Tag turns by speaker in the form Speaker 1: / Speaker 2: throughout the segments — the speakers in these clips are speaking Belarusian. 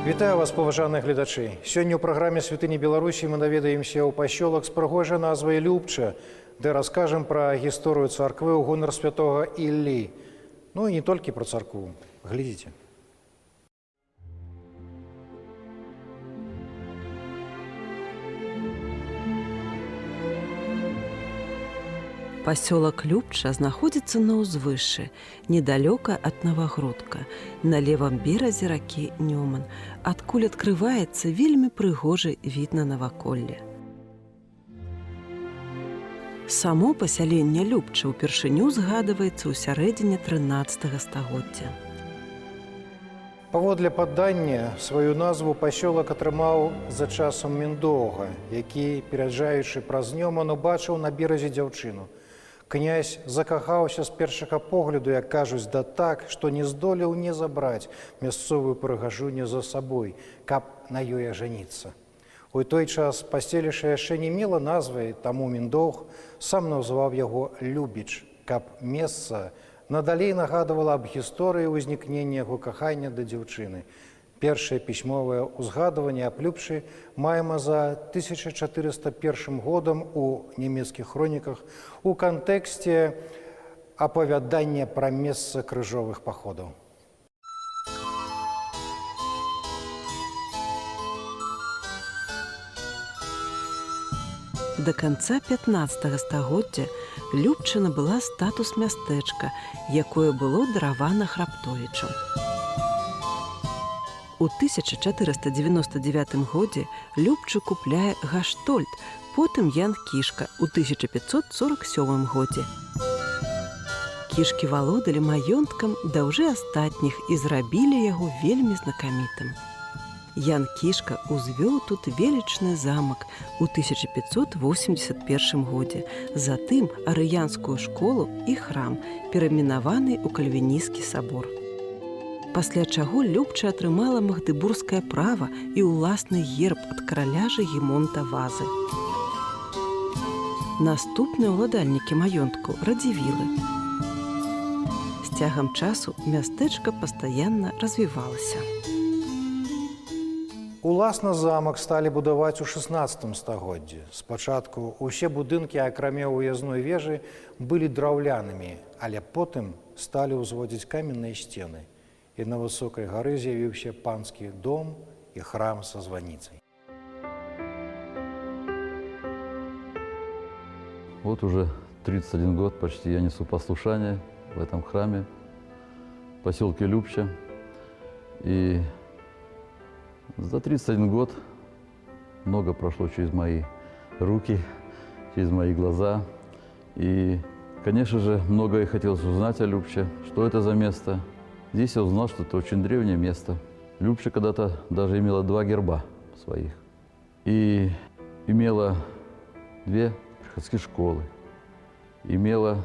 Speaker 1: Вітаю вас, паважаныя гледачы. Сёння ў праграме «Святыні Беларусі» мы наведаемся ў пасёлак з прыгожай назвай Любча, дзе раскажам пра гісторыю царквы ў гонар святога Іллі. Ну і не толькі пра царкву. Глядзіце.
Speaker 2: Пасёлак Любча знаходзіцца на ўзвышшы, недалёка ад Навагрудка, на левым беразе ракі Нёман, адкуль адкрываецца вельмі прыгожы від на наваколле. Само пасяленне Любча ўпершыню згадваецца ў сярэдзіне 13 стагоддзя.
Speaker 1: Паводле падання, сваю назву пасёлак атрымаў за часам Міндоўга, які, пераязджаючы праз Нёман, убачыў на беразе дзяўчыну. Князь закахаўся з першага погляду, як кажуць, да так, што не здолеў не забраць мясцовую прыгажуню за сабой, каб на ёй ажаніцца. У той час пасцелішча яшчэ не мела назвы, таму Міндоўг сам назваў яго Любіч, каб месца надалей нагадвала аб гісторыі ўзнікнення яго кахання да дзяўчыны. Першае пісьмовае ўзгадванне аб Любчы маем за 1401 годам у нямецкіх хроніках у кантэксце апавядання пра месца крыжовых паходаў.
Speaker 2: Да канца 15 стагоддзя Любча набыла статус мястэчка, якое было даравана Храптовічам. У 1499 годзе Любчу купляе Гаштольд, потым Ян Кішка у 1547 годзе. Кішкі валодалі маёнткам даўжэй астатніх і зрабілі яго вельмі знакамітым. Ян Кішка узвёў тут велічны замак у 1581 годзе, затым арыянскую школу і храм, перайменаваны ў кальвінісцкі сабор. Пасля чаго Любча атрымала магдыбургскае права і ўласны герб ад караля Жыгімонта Вазы. Наступныя ўладальнікі маёнтку радзівілы. З цягам часу мястэчка пастаянна развівалася.
Speaker 1: Уласна замак сталі будаваць у 16 стагоддзі. Спачатку ўсе будынкі, акрамя ўязной вежы, былі драўлянымі, але потым сталі ўзводзіць каменныя сцены. І на высокай гары з'явіўся панскі дом і храм са званіцай.
Speaker 3: Вот уже 31 год почти я несу послушание в этом храме, в поселке Любча. И за 31 год много прошло через мои руки, через мои глаза. И, конечно же, многое хотелось узнать о Любче, что это за место. Здесь я узнал, что это очень древнее место. Любча когда-то даже имела 2 герба своих. И имела 2 приходские школы. Имела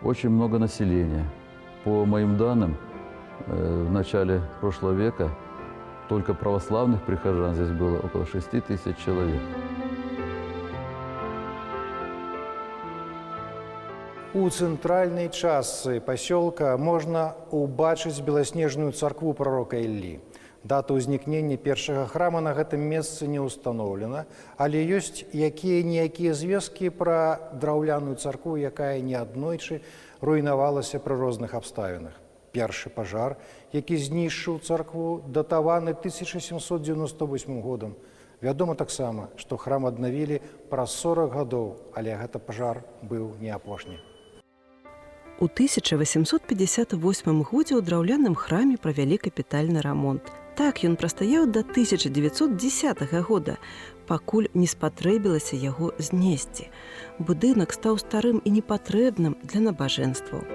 Speaker 3: очень много населения. По моим данным, в начале прошлого века только православных прихожан здесь было около 6000 человек.
Speaker 1: У цэнтральнай частцы пасёлка можна ўбачыць беласнежную царкву прарока Іллі. Дата ўзнікнення першага храма на гэтым месцы не ўстаноўлена, але ёсць якія-ніякія звесткі пра драўляную царкву, якая неаднойчы руйнавалася пры розных абставінах. Першы пажар, які знішчыў царкву, датаваны 1798 годам. Вядома таксама, што храм аднавілі праз 40 гадоў, але гэты пажар быў не апошні.
Speaker 2: У 1858 годзе ў драўляным храме правялі капітальны рамонт. Так ён прастаяў да 1910 года, пакуль не спатрэбілася яго знесці. Будынак стаў старым і непатрэбным для набажэнстваў.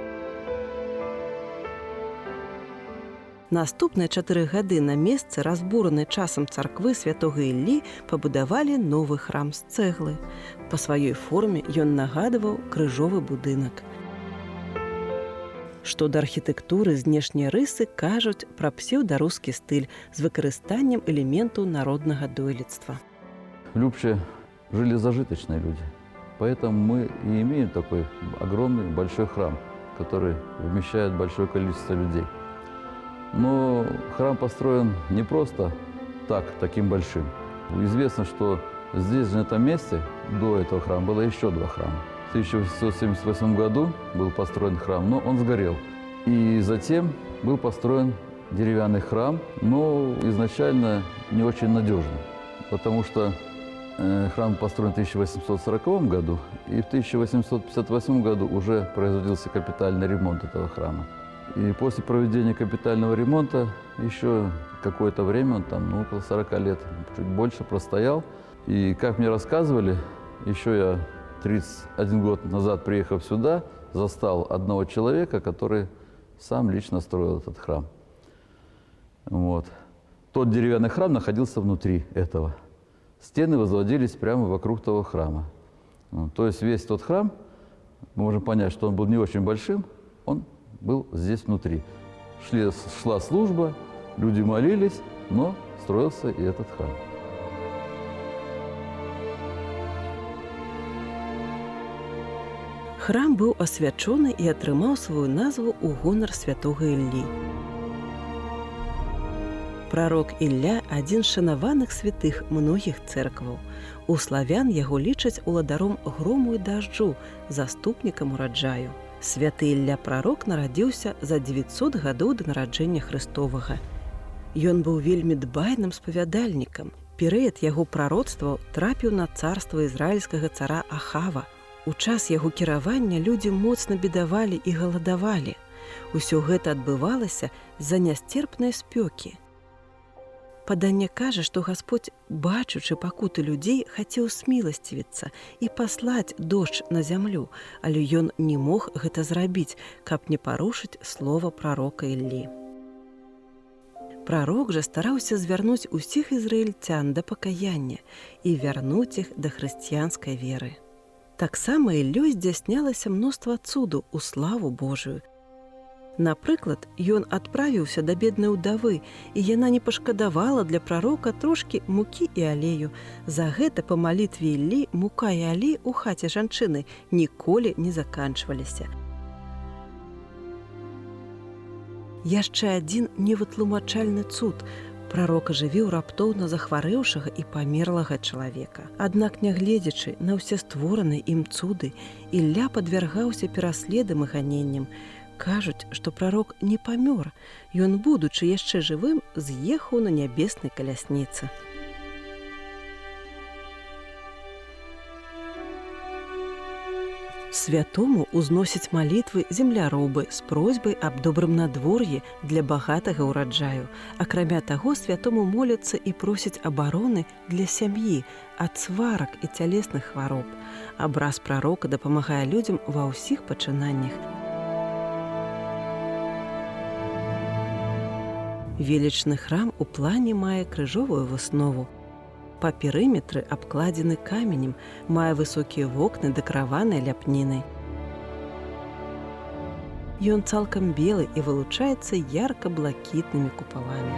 Speaker 2: Наступныя 4 гады на месцы разбуранай часам царквы святога Іллі пабудавалі новы храм з цэглы. Па сваёй форме ён нагадваў крыжовы будынак. Што да архітэктуры, знешнія рысы кажуць пра псеўдарускі стыль з выкарыстаннем элементаў народнага дойлідства.
Speaker 3: В Любче жили зажиточные люди, поэтому мы и имеем такой огромный большой храм, который вмещает большое количество людей. Но храм построен не просто так, таким большим. Известно, что здесь, на этом месте, до этого храма, было еще 2 храма. В 1878 году был построен храм, но он сгорел. И затем был построен деревянный храм, но изначально не очень надежный, потому что храм построен в 1840 году, и в 1858 году уже производился капитальный ремонт этого храма. И после проведения капитального ремонта еще какое-то время, он там около 40 лет, чуть больше простоял. И как мне рассказывали, еще я 31 год назад, приехав сюда, застал одного человека, который сам лично строил этот храм. Вот. Тот деревянный храм находился внутри этого. Стены возводились прямо вокруг того храма. То есть весь тот храм, мы можем понять, что он был не очень большим, он был здесь внутри. Шла служба, люди молились, но строился и этот храм.
Speaker 2: Храм быў асвячоны і атрымаў сваю назву ў гонар святога Іллі. Прарок Ілля – адзін з шанаваных святых многіх цэркваў. У славян яго лічаць уладаром грому і дажджу, заступнікам ураджаю. Святы Ілля прарок нарадзіўся за 900 гадоў да нараджэння Хрыстовага. Ён быў вельмі дбайным спавядальнікам. Перыяд яго прароцтваў трапіў на царства ізраільскага цара Ахава. У час яго кіравання людзі моцна бедавалі і галадавалі. Усё гэта адбывалася з-за нясцерпнай спёкі. Паданне кажа, што Гасподзь, бачучы пакуты людзей, хацеў сміласцівіцца і паслаць дождж на зямлю, але ён не мог гэта зрабіць, каб не парушыць слова прарока Іллі. Прарок жа стараўся звярнуць усіх ізраільцян да пакаяння і вярнуць іх да хрысціянскай веры. Таксама Іллёй здзяйснялася мноства цудаў у славу Божую. Напрыклад, ён адправіўся да беднай удавы, і яна не пашкадавала для прарока трошкі мукі і алею. За гэта па малітве Іллі мука і алей у хаце жанчыны ніколі не заканчваліся. Яшчэ адзін невытлумачальны цуд. Прарок ажывіў раптоўна захварэўшага і памерлага чалавека. Аднак, нягледзячы на ўсе створаныя ім цуды, Ілля падвяргаўся пераследам і ганенням. Кажуць, што прарок не памёр. Ён, будучы яшчэ жывым, з'ехаў на нябеснай калясніцы. Святому узносяць малітвы земляробы з просьбай аб добрым надвор'і для багатага ўраджаю. Акрамя таго, святому моляцца і просяць абароны для сям'і ад сварак і цялесных хвароб. Абраз прарока дапамагае людзям ва ўсіх пачынаннях. Велічны храм у плане мае крыжовую выснову. Па перыметры абкладзены каменем, мае высокія вокны, дэкараваныя ляпнінай. Ён цалкам белы і вылучаецца ярка-блакітнымі купаламі.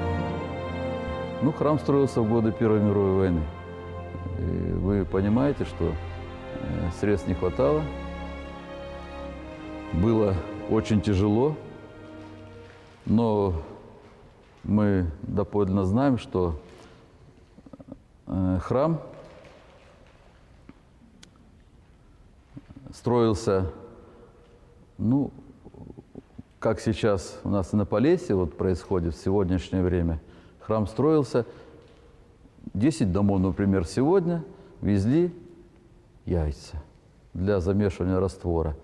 Speaker 3: Храм строился в годы Первой мировой войны. И вы понимаете, что средств не хватало. Было очень тяжело, но мы доподлинно знаем, что храм строился, как сейчас у нас на Полесье происходит в сегодняшнее время. Храм строился, 10 домов, например, сегодня везли яйца для замешивания раствора.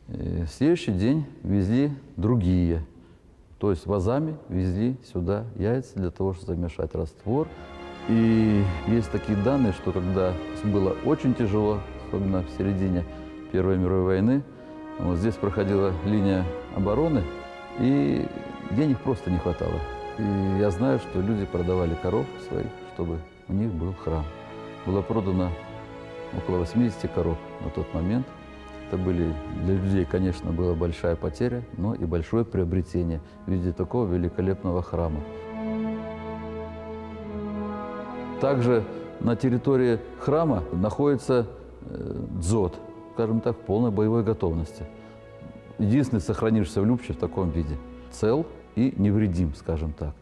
Speaker 3: И в следующий день везли другие. То есть вазами везли сюда яйца для того, чтобы замешать раствор. И есть такие данные, что когда было очень тяжело, особенно в середине Первой мировой войны, здесь проходила линия обороны, и денег просто не хватало. И я знаю, что люди продавали коров своих, чтобы у них был храм. Было продано около 80 коров на тот момент. Это были для людей, конечно, была большая потеря, но и большое приобретение в виде такого великолепного храма. Также на территории храма находится дзот, скажем так, в полной боевой готовности. Единственный сохранившийся в Любче в таком виде. цел и невредим, скажем так.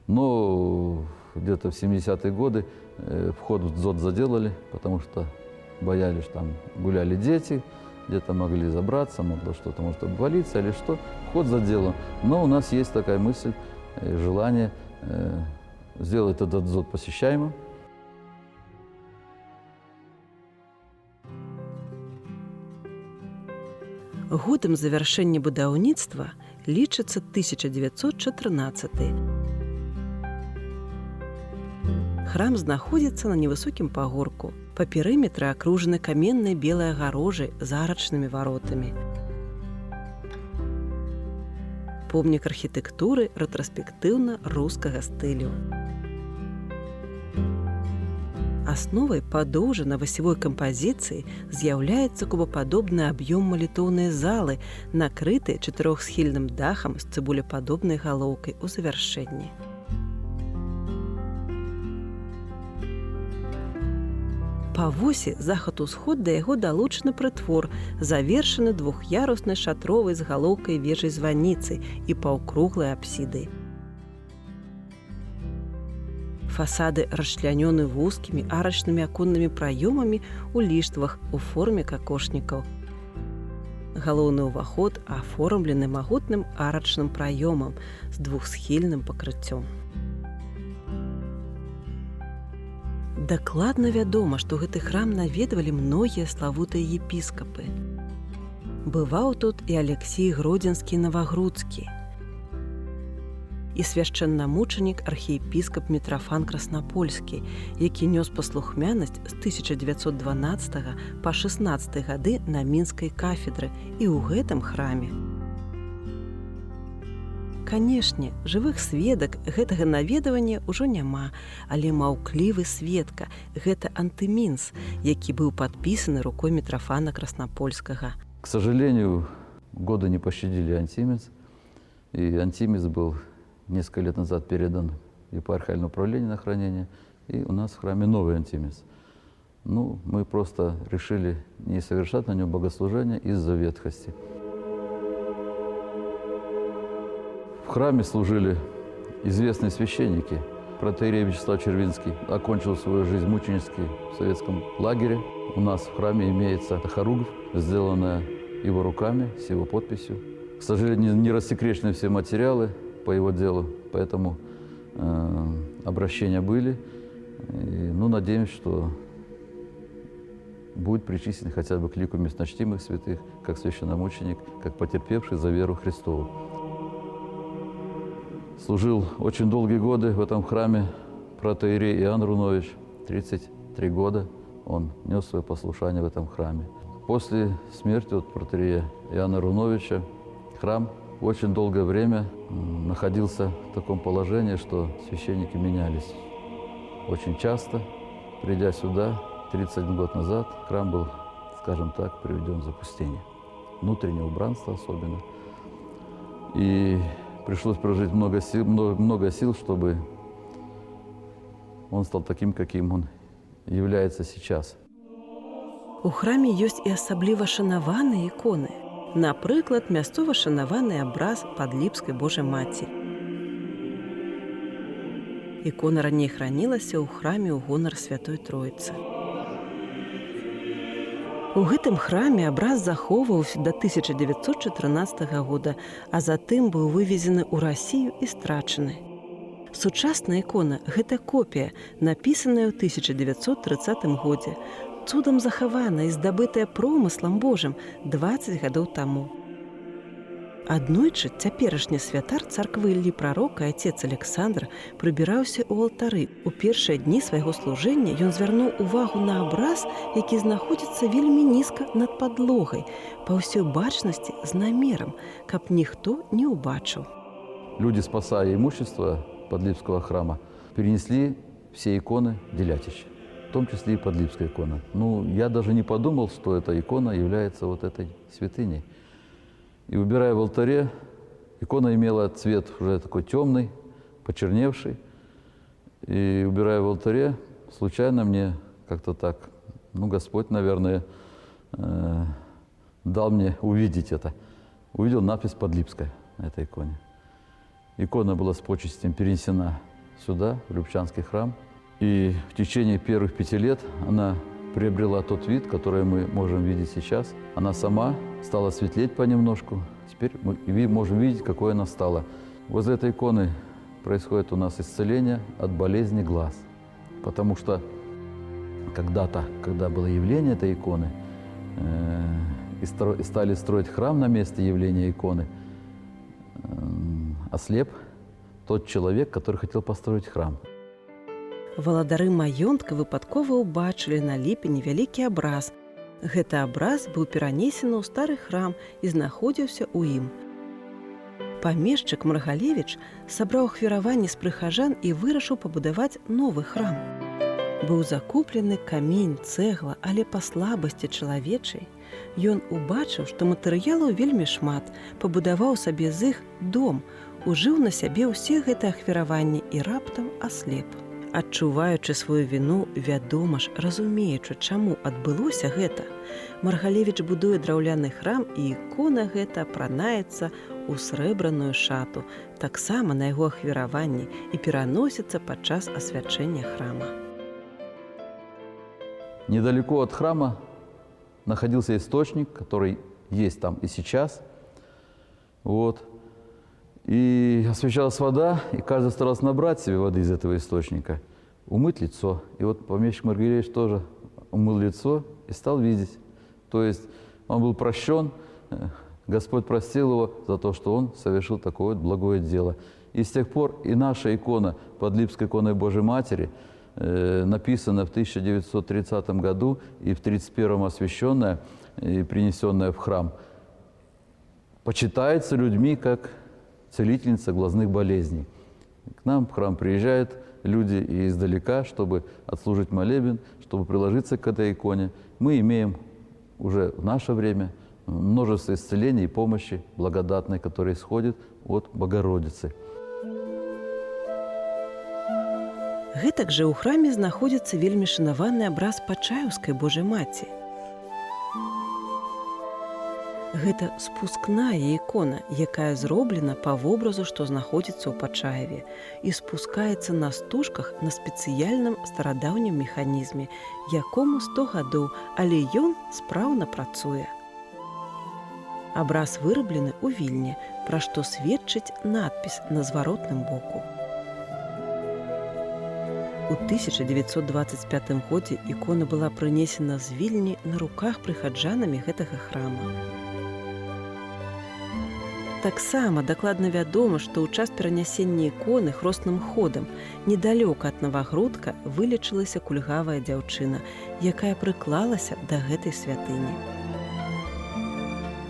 Speaker 3: Но где-то в 70-е годы вход в ДЗОТ заделали, потому что боялись, что там гуляли дети, где-то могли забраться, могло что-то может обвалиться или что. Вход заделан. Но у нас есть такая мысль, желание сделать этот ДЗОТ посещаемым.
Speaker 2: Годам завяршэння будаўніцтва лічыцца 1914. Храм знаходзіцца на невысокім пагорку. Па перыметры акружаны каменнай белай агароджай з арачнымі варотамі. Помнік архітэктуры рэтраспектыўна-рускага стылю. Асновай падоўжана-васевой кампазіцыі з'яўляецца кубападобны аб'ём малітоўнай залы, накрыты чатырохсхільным дахам з цыбулепадобнай галоўкай у завяршэнні. Па восі захад-усход да яго далучаны прытвор, завершаны двух'яруснай шатровай з галоўкай вежай званіцы і паўкруглай апсідай. Фасады расчлянёны вузкімі арачнымі аконнымі праёмамі ў ліштвах у форме какошнікаў. Галоўны ўваход аформлены магутным арачным праёмам з двухсхільным пакрыццём. Дакладна вядома, што гэты храм наведвалі многія славутыя епіскапы. Бываў тут і Алексій Гродзенскі-Навагрудскі, і свяшчэннамучанік архіепіскап Мітрафан Краснапольскі, які нёс паслухмянасць з 1912 па 16 гады на мінскай кафедры і ў гэтым храме. Канешне, жывых сведак гэтага наведвання ўжо няма, але маўклівы сведка – гэта антымінс, які быў падпісаны рукой Мітрафана Краснапольскага.
Speaker 3: К сожалению, годы не пощадили антимец, и антимец был несколько лет назад передан епархиальное управление на хранение, и у нас в храме новый антимец. Ну, мы просто решили не совершать на нем богослужение из-за ветхости. В храме служили известные священники. Протоиерей Вячеслав Червинский окончил свою жизнь мученически в советском лагере. У нас в храме имеется хоругвь, сделанная его руками, с его подписью. К сожалению, не рассекречены все материалы по его делу, поэтому обращения были. И, надеемся, что будет причислен хотя бы к лику местночтимых святых, как священномученик, как потерпевший за веру Христову. Служил очень долгие годы в этом храме протоиерей Иоанн Рунович, 33 года он нес свое послушание в этом храме. После смерти протоиерея Иоанна Руновича храм очень долгое время находился в таком положении, что священники менялись очень часто. Придя сюда 31 год назад, храм был, скажем так, приведен в запустение. Внутреннее убранство особенно. И пришлось прожить много сил, чтобы он стал таким, каким он является сейчас.
Speaker 2: У храме ёсць і асабліва шанаваныя іконы. Напрыклад, мясцова шанаваны абраз Падліпскай Божай Маці. Ікона раней хранілася ў храме ў гонар Святой Троіцы. У гэтым храме абраз захоўваўся да 1914 года, а затым быў вывезены ў Расію і страчаны. Сучасная ікона – гэта копія, напісаная ў 1930 годзе, цудам захаваная і здабытая промыслам Божым 20 гадоў таму. Аднойчы цяперашні святар царквы Іллі Прарока, отец Александр, прыбіраўся ў алтары. У першыя дні свайго служэння ён звярнуў увагу на абраз, які знаходзіцца вельмі нізка над падлогай, па ўсёй бачнасці з намерам, каб ніхто не ўбачыў.
Speaker 3: Люди, спасая имущество Подлипского храма, перенесли все иконы в Делятище, в том числе и Подлипская икона. Я даже не подумал, что эта икона является вот этой святыней. И убирая в алтаре, икона имела цвет уже такой темный, почерневший. И убирая в алтаре, случайно мне как-то так, Господь, наверное, дал мне увидеть это. Увидел надпись «Подлипская» на этой иконе. икона была с почестям перенесена сюда, в Любчанский храм. И в течение первых 5 лет она приобрела тот вид, который мы можем видеть сейчас. Она сама стала светлеть понемножку. Теперь мы можем видеть, какой она стала. Возле этой иконы происходит у нас исцеление от болезни глаз. Потому что когда-то, когда было явление этой иконы, и стали строить храм на месте явления иконы, ослеп тот человек, который хотел построить храм.
Speaker 2: Валадары маёнтка выпадкова ўбачылі на ліпені вялікі абраз. Гэты абраз быў перанесены ў стары храм і знаходзіўся ў ім. Памешчык Маргалевіч сабраў ахвяраванні з прыхажан і вырашыў пабудаваць новы храм. Быў закуплены камень, цэгла, але па слабасці чалавечай ён убачыў, што матэрыялаў вельмі шмат, пабудаваў сабе з іх дом, ужыў на сябе ўсе гэтыя ахвяраванні і раптам аслеп. Адчуваючы сваю віну, вядома ж, разумеючы, чаму адбылося гэта, Маргалевіч будуе драўляны храм, і ікона гэта апранаецца ў срэбраную шату, таксама на яго ахвяраванні і пераносіцца падчас асвячэння храма.
Speaker 3: Недалеко от храма находился источник, который есть там и сейчас. Вот. И освещалась вода, и каждый старался набрать себе воды из этого источника, умыть лицо. И вот помещик Маргалевич тоже умыл лицо и стал видеть. То есть он был прощен, Господь простил его за то, что он совершил такое благое дело. И с тех пор и наша икона под Липской иконой Божьей Матери, написанная в 1930 году и в 1931 освященная и принесенная в храм, почитается людьми как целительница глазных болезней. К нам в храм приезжают люди и издалека, чтобы отслужить молебен, чтобы приложиться к этой иконе. Мы имеем уже в наше время множество исцелений и помощи благодатной, которые исходят от Богородицы.
Speaker 2: Гэтак жа ў храме знаходзіцца вельмі шанаваны абраз Пачаеўскай Божай Маці. Гэта спускная ікона, якая зроблена па вобразу, што знаходзіцца ў Пачаеве, і спускаецца на стужках на спецыяльным старадаўнім механізме, якому 100 гадоў, але ён спраўна працуе. Абраз выраблены ў Вільні, пра што сведчыць надпіс на зваротным боку. У 1925 годзе ікона была прынесена з Вільні на руках прыхаджанамі гэтага храма. Таксама дакладна вядома, што ў час перанясення іконы хросным ходам недалёка ад Навагрудка вылечылася кульгавая дзяўчына, якая прыклалася да гэтай святыні.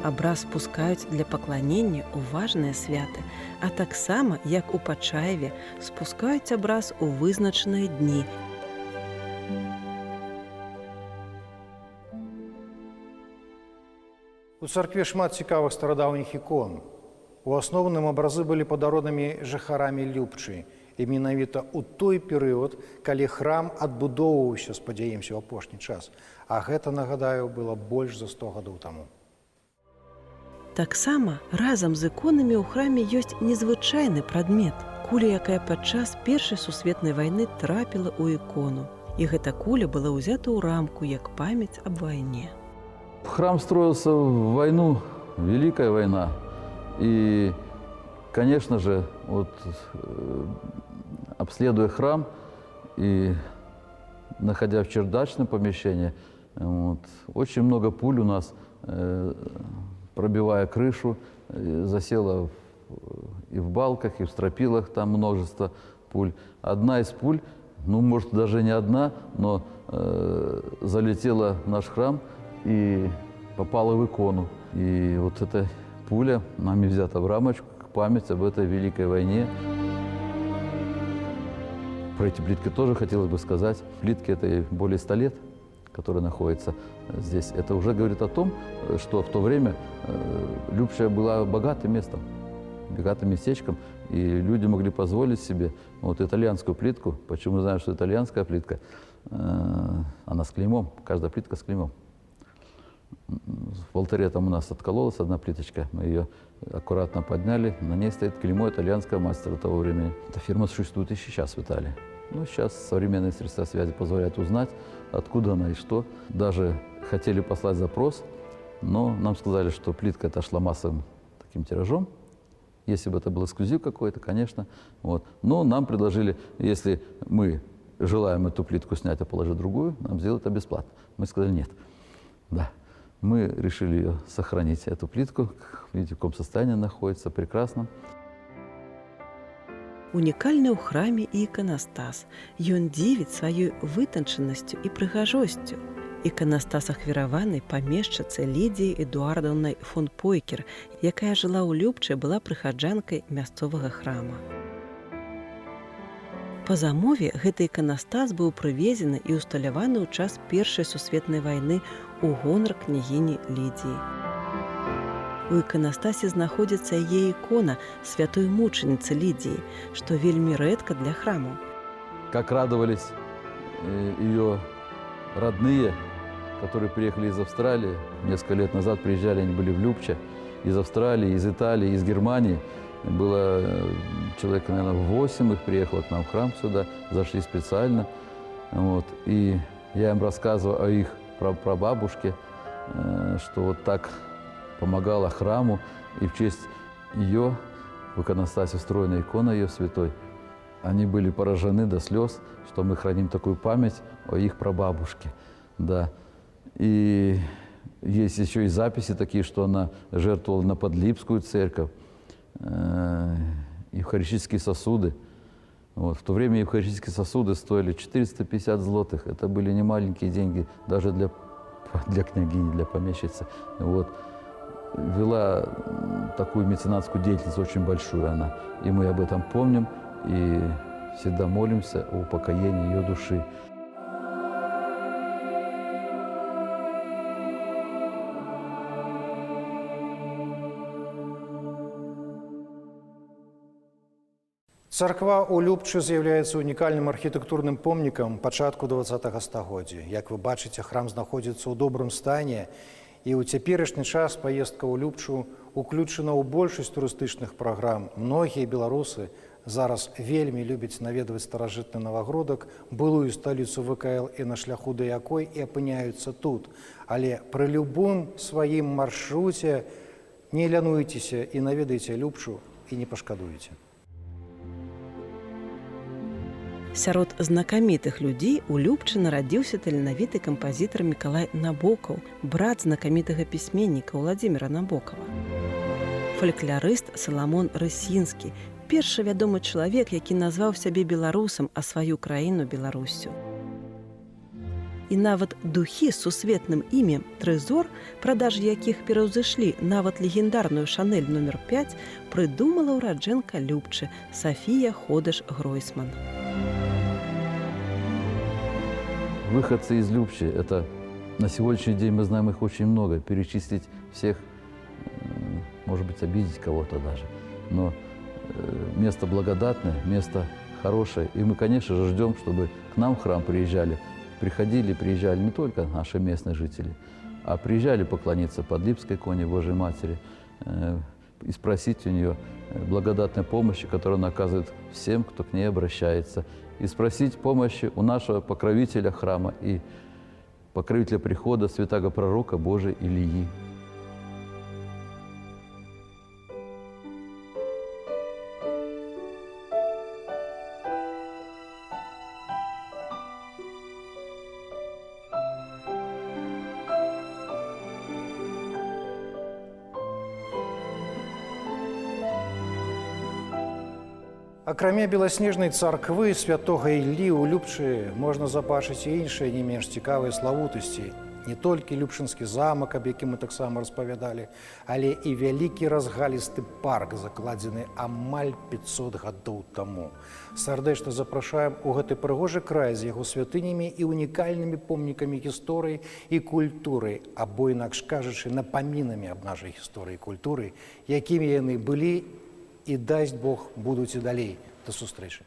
Speaker 2: Абраз спускаюць для пакланення ў важныя святы, а таксама, як у Пачаеве, спускаюць абраз у вызначаныя дні.
Speaker 1: У царкве шмат цікавых старадаўніх ікон. У асноўным абразы былі падаронамі жыхарамі Любчы, і менавіта ў той перыяд, калі храм адбудоўваўся, спадзяемся, ў апошні час. А гэта, нагадаю, было больш за 100 гадоў таму.
Speaker 2: Таксама разам з іконамі ў храме ёсць незвычайны прадмет – куля, якая падчас Першай сусветнай вайны трапіла ў ікону. І гэта куля была ўзята ў рамку як памяць аб вайне.
Speaker 3: Храм строился в войну, Великая война. И, конечно же, вот, обследуя храм и находя в чердачном помещении, вот, очень много пуль у нас, пробивая крышу, засело и в балках, и в стропилах, там множество пуль. Одна из пуль, ну, может, даже не одна, но залетела в наш храм и попала в икону. И вот эта пуля нами взята в рамочку, как память об этой Великой войне. Про эти плитки тоже хотелось бы сказать. Плитки этой более 100 лет, которые находятся здесь. Это уже говорит о том, что в то время Любча была богатым местом, богатым местечком, и люди могли позволить себе вот итальянскую плитку. Почему мы знаем, что итальянская плитка? Она с клеймом, каждая плитка с клеймом. В алтаре там у нас откололась одна плиточка, мы ее аккуратно подняли. На ней стоит клеймо итальянского мастера того времени. Эта фирма существует и сейчас в Италии. Ну, сейчас современные средства связи позволяют узнать, откуда она и что. Даже хотели послать запрос, но нам сказали, что плитка эта шла массовым таким тиражом. Если бы это был эксклюзив какой-то, конечно. Вот. Но нам предложили, если мы желаем эту плитку снять, а положить другую, нам сделать это бесплатно. Мы сказали нет. Да. Мы решили ее сохранить, эту плитку. Видите, в каком состоянии она находится, прекрасно.
Speaker 2: Унікальны ў храме і іканастас. Ён дзівіць сваёй вытанчанасцю і прыгажосцю. Іканастас ахвяраваны памешчыцы Лідіяй Эдуардаўнай фон Пойкер, якая жыла ў Любчы, была прыхаджанкай мясцовага храма. Па замове гэты іканастас быў прывезены і ўсталяваны ў час Першай сусветнай вайны ў гонар княгіні Лідіі. У іканастасе знаходзіцца яе ікона святой мучаніцы Лідіі, што вельмі рэдка для храму.
Speaker 3: Как радовались ее родные, которые приехали из Австралии. Несколько лет назад приезжали, они были в Любче, из Австралии, из Италии, из Германии. Было человек, наверное, 8 их приехало к нам в храм сюда, зашли специально. Вот. И я им рассказываю о их прабабушке, что вот так помогала храму, и в честь ее в иконостасе встроена икона ее святой. Они были поражены до слез, что мы храним такую память о их прабабушке. Да. И есть еще и записи такие, что она жертвовала на Подлипскую церковь, евхаристические сосуды. Вот. В то время евхаристические сосуды стоили 450 злотых. Это были не маленькие деньги даже для княгини, для помещицы. Вот. Вела такую меценатскую деятельность очень большую она. И мы об этом помним и всегда молимся о упокоении ее души.
Speaker 1: Царква ў Любчы з'яўляецца унікальным архітэктурным помнікам пачатку 20-го стагоддзя. Як вы бачыце, храм знаходзіцца ў добрым стане, і ў цяперашні час паездка ў Любчу уключана ў большасць турыстычных праграм. Многія беларусы зараз вельмі любяць наведваць старажытны Навагродак, былую сталіцу ВКЛ, і на шляху да якой і апыняюцца тут. Але пры любым сваім маршруце не лянуйцеся і наведайце Любчу і не пашкадуеце.
Speaker 2: Сярод знакамітых людзей у Любчы нарадзіўся таленавіты кампазітар Мікалай Набокаў, брат знакамітага пісьменніка Владзіміра Набокава. Фалькларыст Саламон Рысінскі, першы вядомы чалавек, які назваў сябе беларусам, а сваю краіну Беларуссю. І нават духі з сусветным імем «Трэзор», продажы якіх пераўзышлі нават легендарную «Шанель номер 5», прыдумала ўраджэнка Любчы Сафія Ходаш-Гройсман.
Speaker 3: Выходцы из Любчи, это на сегодняшний день мы знаем их очень много. Перечислить всех, может быть, обидеть кого-то даже. Но место благодатное, место хорошее. И мы, конечно же, ждем, чтобы к нам в храм приезжали не только наши местные жители, а приезжали поклониться Подлипской иконе Божьей Матери и спросить у нее благодатной помощи, которую она оказывает всем, кто к ней обращается. И спросить помощи у нашего покровителя храма и покровителя прихода святаго пророка Божия Илии.
Speaker 1: Акрамя беласнежнай царквы святога Іллі ў Любчы можна забачыць і іншыя не менш цікавыя славутасці. Не толькі Любчынскі замак, аб якім мы таксама распавядалі, але і вялікі разгалісты парк, закладзены амаль 500 гадоў таму. Сардэчна запрашаем у гэты прыгожы край з яго святынямі і унікальнымі помнікамі гісторыі і культуры, або, інакш кажучы, напамінамі аб нашай гісторыі і культуры, якімі яны былі і, дасць Бог, будуць і далей. До сустрэчы.